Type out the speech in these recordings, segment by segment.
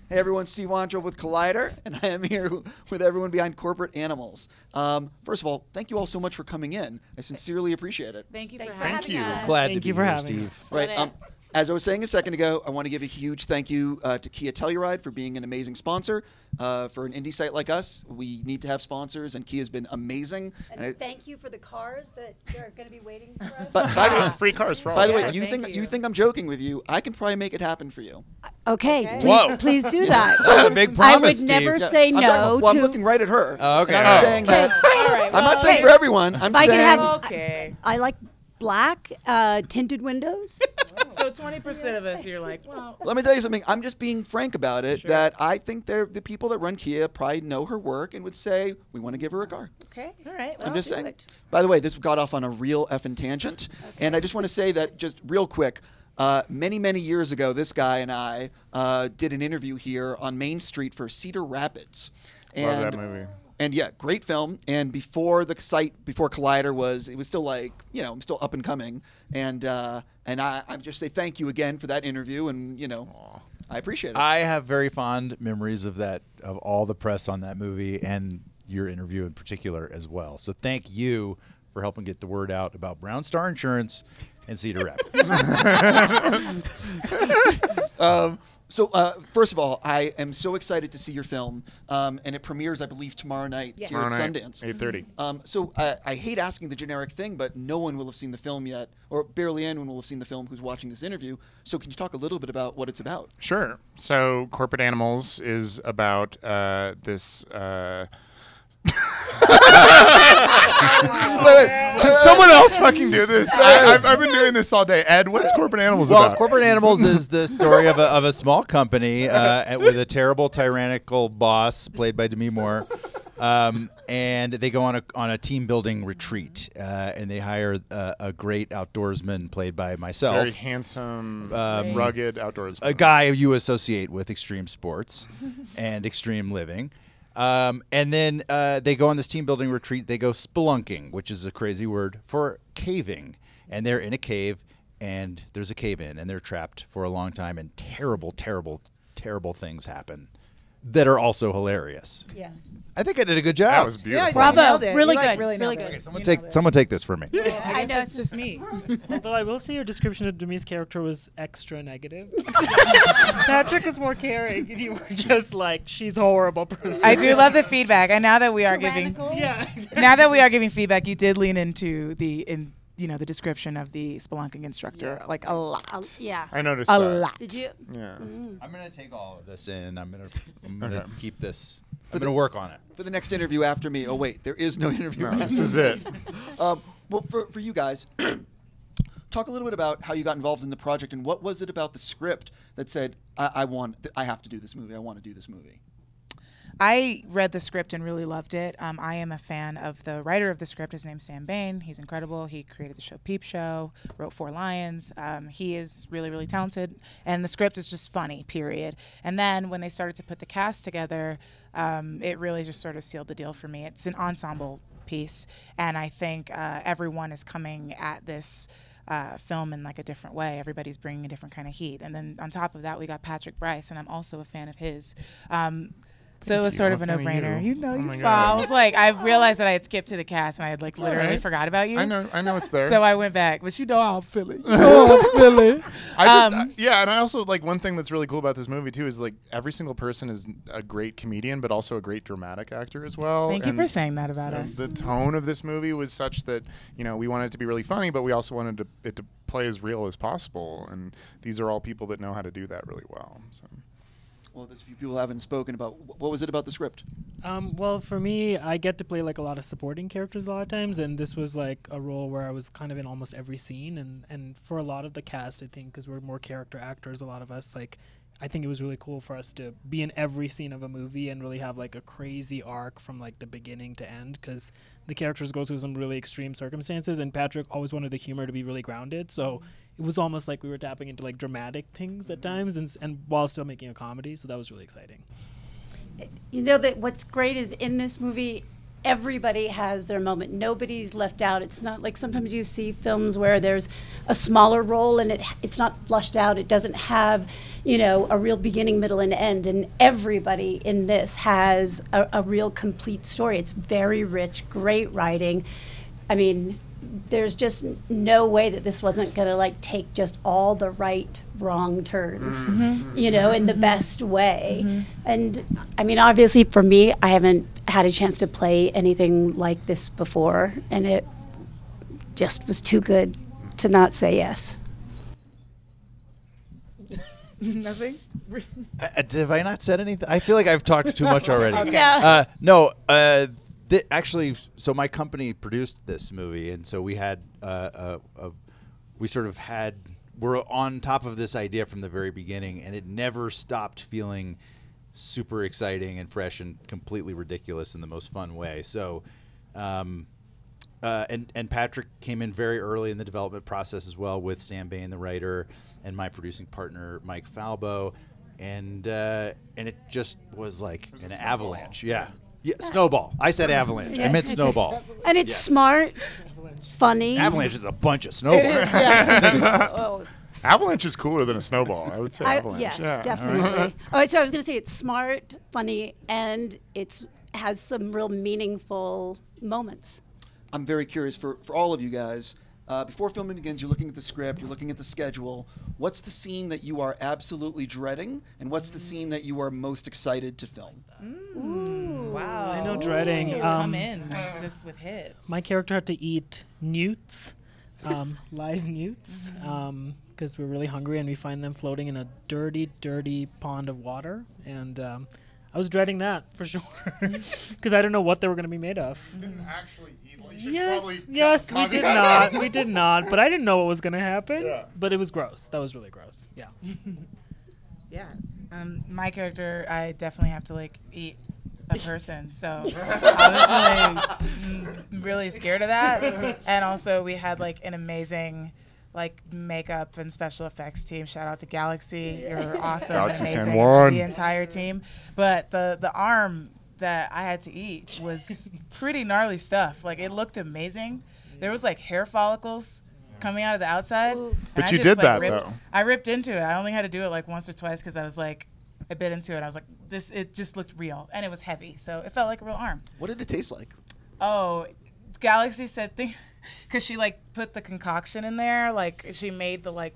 Hey everyone, Steve Wondrel with Collider, and I am here with everyone behind Corporate Animals. First of all, thank you all so much for coming in. I sincerely appreciate it. Thank you for having us. Glad to be here, Steve. Right. As I was saying a second ago, I want to give a huge thank you to Kia Telluride for being an amazing sponsor. For an indie site like us, we need to have sponsors, and Kia's been amazing. And thank you for the cars that are going to be waiting for us. But by the way, free cars for all. By the of way, us. you think I'm joking with you? I can probably make it happen for you. Okay, Whoa. please do that. That's a big promise, I would never Steve. say no I'm to. looking right at her. Oh, okay. And I'm saying that. I'm not saying for everyone. I'm If I saying. can have, Okay. I like black tinted windows. So 20% of us, you're like, well. Let me tell you something. I'm just being frank about it. Sure. That I think the people that run Kia probably know her work and would say we want to give her a car. Okay, all right. I'm just saying. perfect. By the way, this got off on a real effing tangent, and I just want to say that just real quick. Many years ago, this guy and I did an interview here on Main Street for Cedar Rapids. Love that movie. And yeah, great film. And before the site, before Collider it was still like, I'm still up and coming. And I just say thank you again for that interview. And I appreciate it. I have very fond memories of all the press on that movie and your interview in particular as well. So thank you for helping get the word out about Brown Star Insurance and Cedar Rapids. So first of all, I am so excited to see your film, and it premieres, I believe, tomorrow night here at Sundance. 8:30. So I hate asking the generic thing, but no one will have seen the film yet, or barely anyone will have seen the film who's watching this interview. So can you talk a little bit about what it's about? Sure. So Corporate Animals is about this. Wait, someone else fucking do this. I've been doing this all day. Ed, what's Corporate Animals about? Corporate Animals is the story of a small company with a terrible, tyrannical boss played by Demi Moore. And they go on a team building retreat, and they hire a great outdoorsman played by myself. Very handsome, rugged outdoorsman. A guy you associate with extreme sports and extreme living. And then they go on this team building retreat. They go spelunking, which is a crazy word for caving. And they're in a cave, and there's a cave in, and they're trapped for a long time, and terrible, terrible, terrible things happen that are also hilarious. Yes. I think I did a good job. That was beautiful. Bravo. Really You, good. really Really nailed good. it. Someone take this from me. I know it's just me. Although I will say your description of Demi's character was extra negative. Patrick was more caring if you were just like, she's a horrible person. I do love the feedback, and now that we are Tyrannical? giving feedback, you did lean into the description of the spelunking instructor like a lot. Yeah. I noticed A that. lot. Did you? Yeah. I'm gonna take all of this in. I'm gonna Okay. keep this. I'm gonna work on it. For the next interview after me. Oh wait, there is no interview. No, this is it. Well, for you guys, talk a little bit about how you got involved in the project and what was it about the script that said, I have to do this movie. I want to do this movie. I read the script and really loved it. I am a fan of the writer of the script. His name's Sam Bain. He's incredible. He created the show Peep Show, wrote Four Lions. He is really, really talented. And the script is just funny, period. And then when they started to put the cast together, it really just sort of sealed the deal for me. It's an ensemble piece. And I think everyone is coming at this film in like a different way. Everybody's bringing a different kind of heat. And then on top of that, we got Patrick Brice, and I'm also a fan of his. So it was sort of a no-brainer. You saw. I was like, I realized that I had skipped to the cast, and I had like literally forgot about you. I know it's there. So I went back, but you know how I'm feeling. You know how I'm feeling. And I also like one thing that's really cool about this movie too is like every single person is a great comedian, but also a great dramatic actor as well. Thank you for saying that about so us. The tone of this movie was such that we wanted it to be really funny, but we also wanted it to play as real as possible. And these are all people that know how to do that really well. So. Well, there's a few people haven't spoken about. What was it about the script? Well, for me, I get to play like a lot of supporting characters a lot of times, and this was like a role where I was kind of in almost every scene. And for a lot of the cast, I think, because we're more character actors, a lot of us, like, I think it was really cool for us to be in every scene of a movie and really have like a crazy arc from like the beginning to end, because the characters go through some really extreme circumstances, and Patrick always wanted the humor to be really grounded. So it was almost like we were tapping into like dramatic things at times, and while still making a comedy. So that was really exciting. You know that what's great is in this movie, everybody has their moment. Nobody's left out. It's not like sometimes you see films where there's a smaller role and it's not flushed out. It doesn't have, a real beginning, middle, and end. And everybody in this has a real complete story. It's very rich, great writing. I mean, there's just no way that this wasn't going to take just all the right wrong turns, in the best way. And I mean, obviously for me, I haven't had a chance to play anything like this before, and it just was too good to not say yes. Nothing? Have I not said anything? I feel like I've talked too much already. Okay. Yeah. No, actually, so my company produced this movie, and so we had we're on top of this idea from the very beginning, and it never stopped feeling super exciting and fresh and completely ridiculous in the most fun way. So, and Patrick came in very early in the development process as well, with Sam Bain, the writer, and my producing partner Mike Falbo, and it just was like an avalanche. Yeah. Yeah, snowball. I said avalanche. I meant snowball. And it's smart, funny. Avalanche is a bunch of snowballs. Avalanche is cooler than a snowball. I would say avalanche. Yes, yeah. definitely. Oh, so I was going to say it's smart, funny, and it has some real meaningful moments. I'm very curious for all of you guys. Before filming begins, you're looking at the script, you're looking at the schedule. What's the scene that you are absolutely dreading, and what's the scene that you are most excited to film? Wow. I know dreading. Come in just with hits. My character had to eat newts, live newts, because we're really hungry and we find them floating in a dirty, dirty pond of water. And I was dreading that for sure, because I didn't know what they were going to be made of. You didn't actually eat. Well, you should Yes, we did not. We did not. But I didn't know what was going to happen. Yeah. But it was gross. That was really gross. Yeah. Yeah. My character, I definitely have to eat a person, so I was really scared of that. And also we had an amazing makeup and special effects team. Shout out to Galaxy. You're awesome. Galaxy amazing. San Juan. The entire team. But the arm that I had to eat was pretty gnarly stuff. It looked amazing. There was hair follicles coming out of the outside. But you did that though. I ripped into it. I only had to do it once or twice because I was I bit into it. I was it just looked real, and it was heavy, so it felt like a real arm. What did it taste like? Oh, Galaxy said because she put the concoction in there, she made the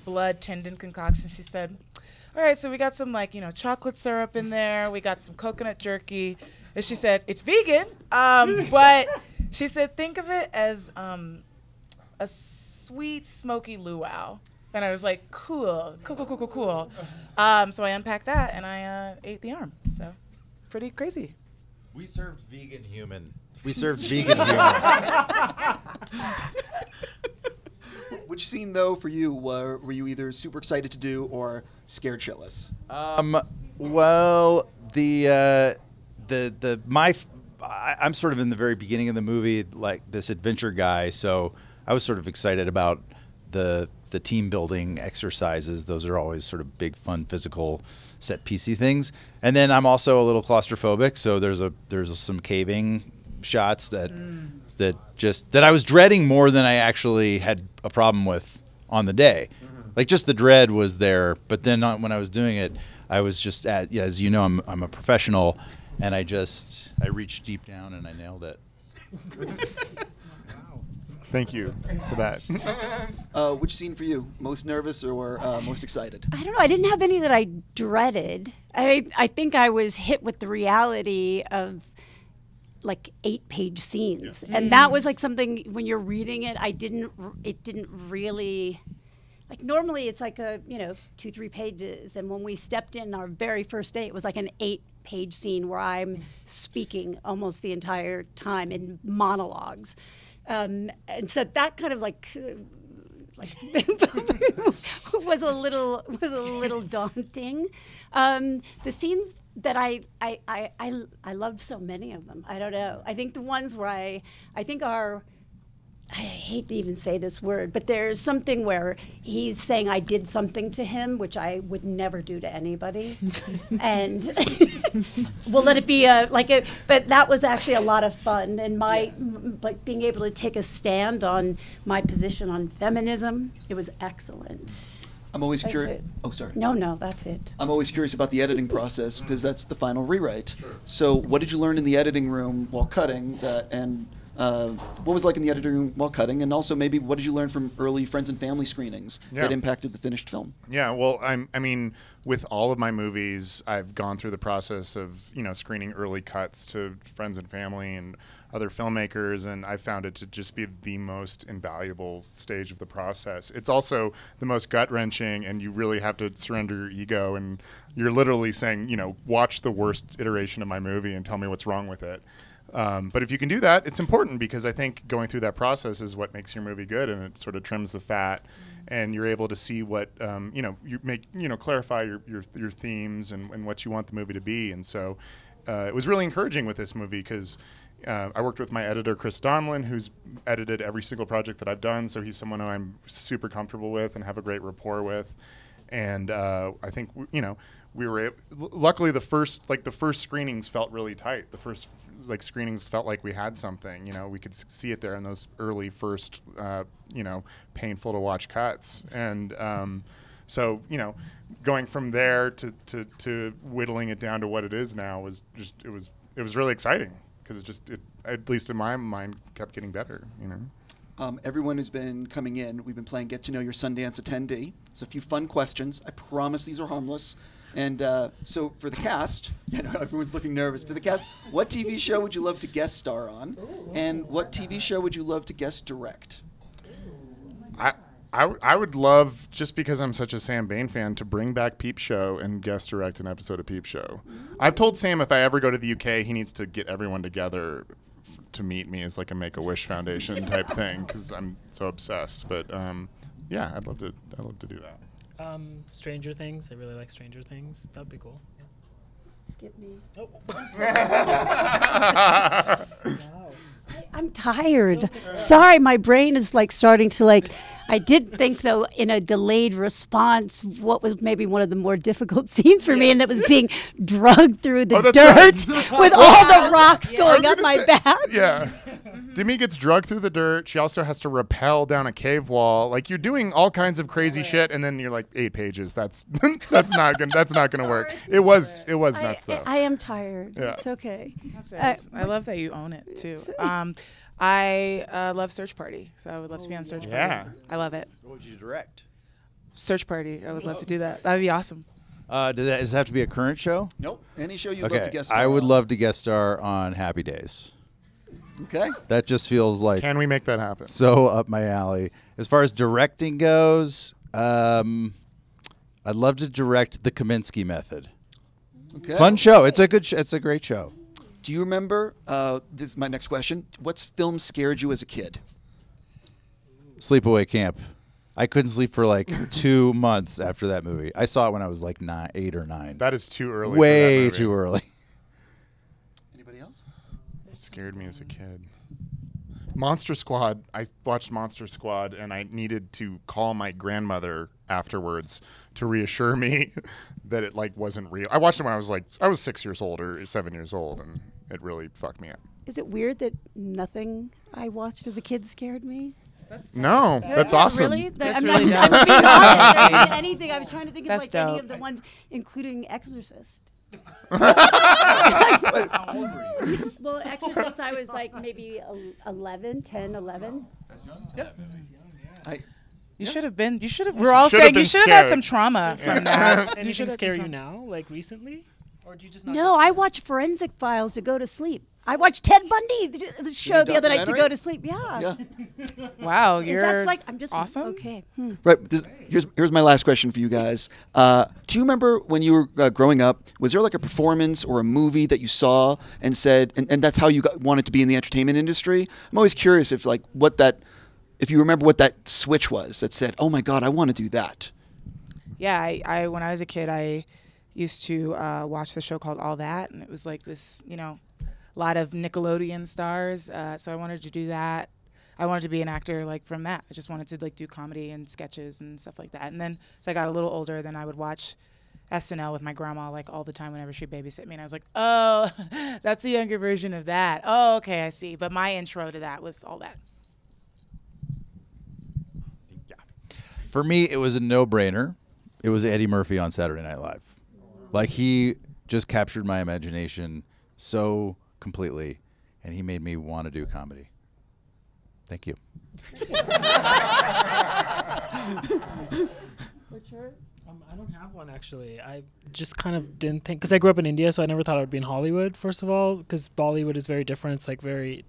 blood tendon concoction. She said, all right, so we got some chocolate syrup in there. We got some coconut jerky. And she said, it's vegan, but she said, think of it as a sweet, smoky luau. And I was like, cool. So I unpacked that, and I ate the arm. So pretty crazy. We served vegan human. Which scene, though, for you, were you either super excited to do or scared shitless? Well, I'm sort of in the very beginning of the movie, this adventure guy, so I was sort of excited about the team building exercises. Those are always sort of big, fun, physical, set piecey things. And then I'm also a little claustrophobic, so there's some caving shots that I was dreading more than I actually had a problem with on the day. Just the dread was there, but then when I was doing it, I was just as you know, I'm a professional, and I reached deep down and I nailed it. Thank you for that. Which scene for you? Most nervous or most excited? I don't know. I didn't have any that I dreaded. I think I was hit with the reality of 8-page scenes, and that was something when you're reading it. It didn't really. Normally it's 2-3 pages, and when we stepped in our very first day, it was an 8-page scene where I'm speaking almost the entire time in monologues. And so that kind of was a little daunting. The scenes that I loved so many of them. I don't know. I think the ones where I think are I hate to even say this word, but there's something where he's saying I did something to him, which I would never do to anybody. And we'll let it be but that was actually a lot of fun. And like being able to take a stand on my position on feminism, it was excellent. I'm always That's curious. it. Oh, sorry. No, that's it. I'm always curious about the editing process because that's the final rewrite. So, what did you learn in the editing room while cutting? What was it like in the editing room while cutting? And also, maybe what did you learn from early friends and family screenings that impacted the finished film? Yeah, well, I mean, with all of my movies, I've gone through the process of screening early cuts to friends and family and other filmmakers, and I found it to just be the most invaluable stage of the process. It's also the most gut-wrenching, and you really have to surrender your ego, and you're literally saying, watch the worst iteration of my movie and tell me what's wrong with it. But if you can do that, it's important because I think going through that process is what makes your movie good, and it sort of trims the fat, and you're able to see what clarify your themes and what you want the movie to be. And so it was really encouraging with this movie because I worked with my editor Chris Donlin, who's edited every single project that I've done. So he's someone who I'm super comfortable with and have a great rapport with. And I think we were luckily the first screenings felt really tight. The first screenings felt like we had something. We could see it there in those early first painful to watch cuts. And so going from there to whittling it down to what it is now was just it was really exciting because it at least in my mind kept getting better. Everyone who's been coming in, we've been playing Get to Know Your Sundance Attendee. It's a few fun questions. I promise these are harmless. And so for the cast, everyone's looking nervous. For the cast, what TV show would you love to guest star on? And what TV show would you love to guest direct? I would love, just because I'm such a Sam Bain fan, to bring back Peep Show and guest direct an episode of Peep Show. I've told Sam if I ever go to the UK, he needs to get everyone together to meet me as like a Make-A-Wish Foundation type thing because I'm so obsessed. But yeah, I'd love to do that. Stranger Things. I really like Stranger Things. That'd be cool. Yeah. Skip me. Oh. Wow. I'm tired. Sorry, my brain is starting to I did think though in a delayed response what was maybe one of the more difficult scenes for me, and that was being drugged through the dirt with all the rocks going up my back. Yeah. Demi gets drugged through the dirt. She also has to rappel down a cave wall. You're doing all kinds of crazy shit, and then you're 8 pages. That's not gonna work. It was nuts though. I am tired. Yeah. It's okay. I love that you own it too. I love Search Party, so I would love to be on Search Party. Yeah. I love it. What would you direct? Search Party. I would love to do that. That'd be awesome. Does it have to be a current show? Nope. Any show you'd love to guest star I would on. love to guest star on Happy Days. Okay. That just feels like Can we make that happen? so up my alley. As far as directing goes, I'd love to direct The Kaminsky Method. Okay. Fun show. It's a great show. Do you remember, this is my next question, what film scared you as a kid? Sleepaway Camp. I couldn't sleep for 2 months after that movie. I saw it when I was 8 or 9. That is too early. Way for that movie. too early. Anybody else? It scared me as a kid. Monster Squad. I watched Monster Squad, and I needed to call my grandmother afterwards to reassure me that it wasn't real. I watched it when I was 6 years old or 7 years old, and it really fucked me up. Is it weird that nothing I watched as a kid scared me? No, that's awesome. Really? That's I'm really not, dope. I'm being honest. There isn't anything. I was trying to think of That's any dope. of the ones, including Exorcist. How old were you? Well, Exorcist, I was maybe 10, 11. You should have been. We're all Should have saying been you should have had scared. some trauma from that. Anything scare you now, recently? Or do you just not No, I watch Forensic Files to go to sleep. I watched Ted Bundy, the show the other night to documentary? go to sleep. Yeah. Yeah. Wow, Is you're that I'm just awesome. Okay. Right. Here's my last question for you guys. Do you remember when you were growing up? Was there a performance or a movie that you saw and said, and that's how you wanted to be in the entertainment industry? I'm always curious if if you remember what that switch was that said, "Oh my God, I want to do that." Yeah, I when I was a kid, I used to watch the show called All That, and it was this, a lot of Nickelodeon stars. So I wanted to do that. I wanted to be an actor like from that. I just wanted to like do comedy and sketches and stuff like that. And then as I got a little older, then I would watch SNL with my grandma like all the time whenever she'd babysit me, and I was like, oh, that's a younger version of that. Oh, okay, I see. But my intro to that was all that. Yeah. For me, it was a no-brainer. It was Eddie Murphy on Saturday Night Live. Like, he just captured my imagination so completely, and he made me want to do comedy. Thank you. I don't have one, actually. I just kind of didn't think, because I grew up in India, so I never thought I would be in Hollywood, first of all, because Bollywood is very different. It's like very,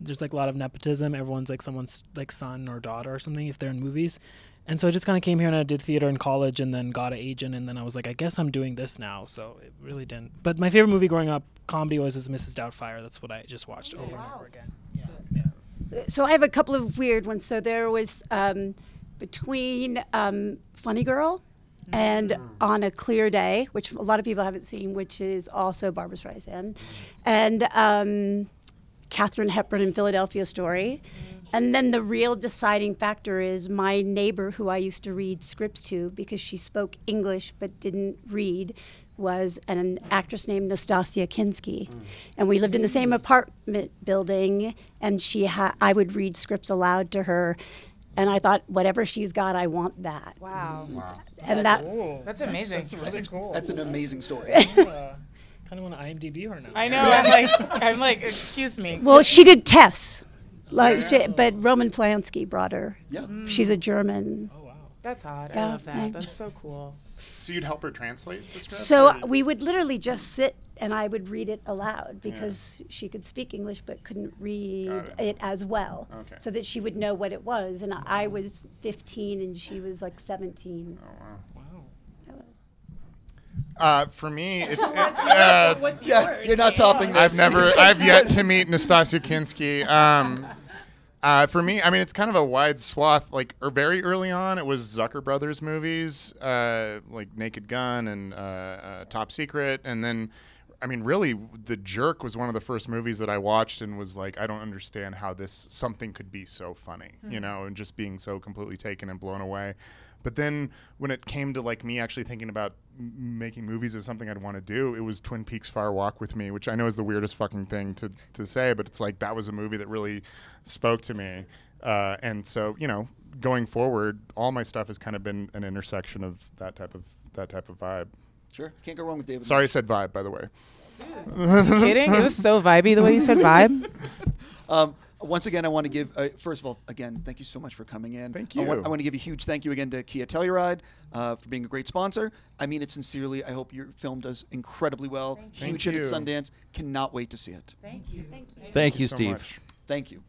there's like a lot of nepotism. Everyone's like someone's like son or daughter or something if they're in movies. And so I just kind of came here and I did theater in college and then got an agent, and then I was like, I guess I'm doing this now. So it really didn't. But my favorite movie growing up, comedy, was Mrs. Doubtfire. That's what I just watched over and over again. Yeah. So I have a couple of weird ones. So there was between Funny Girl and On a Clear Day, which a lot of people haven't seen, which is also Barbra Streisand, and Katharine Hepburn in Philadelphia Story. And then the real deciding factor is my neighbor, who I used to read scripts to because she spoke English but didn't read, was an actress named Nastasia Kinski. And we lived in the same apartment building, and I would read scripts aloud to her. And I thought, whatever she's got, I want that. Wow. And That's amazing. That's really cool. That's an amazing story. Kind of want to IMDb her now. I know. I'm like, excuse me. well, she did Tess. But Roman Polanski brought her. Yeah. She's a German. Oh, wow. That's hot. I Yeah, love that. thanks. That's so cool. So you'd help her translate the script? So or- we would literally just sit and I would read it aloud because she could speak English but couldn't read Got it as well. Okay. So that she would know what it was. And I was 15 and she was like 17. Oh, wow. Wow. For me, it's What's Yeah, you're not topping this. I've yet to meet Nastasia Kinski. For me, I mean, it's kind of a wide swath. Like, very early on, it was Zucker Brothers movies, like Naked Gun and Top Secret, and then, I mean, really, The Jerk was one of the first movies that I watched and was like, I don't understand how something could be so funny, you know, and just being so completely taken and blown away. But then when it came to like me actually thinking about making movies as something I'd want to do, it was Twin Peaks Fire Walk with Me, which I know is the weirdest fucking thing to say, but it's like that was a movie that really spoke to me. And so, you know, going forward, all my stuff has kind of been an intersection of that type of vibe. Sure. Can't go wrong with David. Sorry I said vibe, by the way. Are you kidding? It was so vibey the way you said vibe. Once again, I want to give, first of all, again, thank you so much for coming in. Thank you. I want to give a huge thank you again to Kia Telluride for being a great sponsor. I mean it sincerely. I hope your film does incredibly well. Huge hit at you. Sundance. Cannot wait to see it. Thank you. Thank you, so Steve. much. Thank you.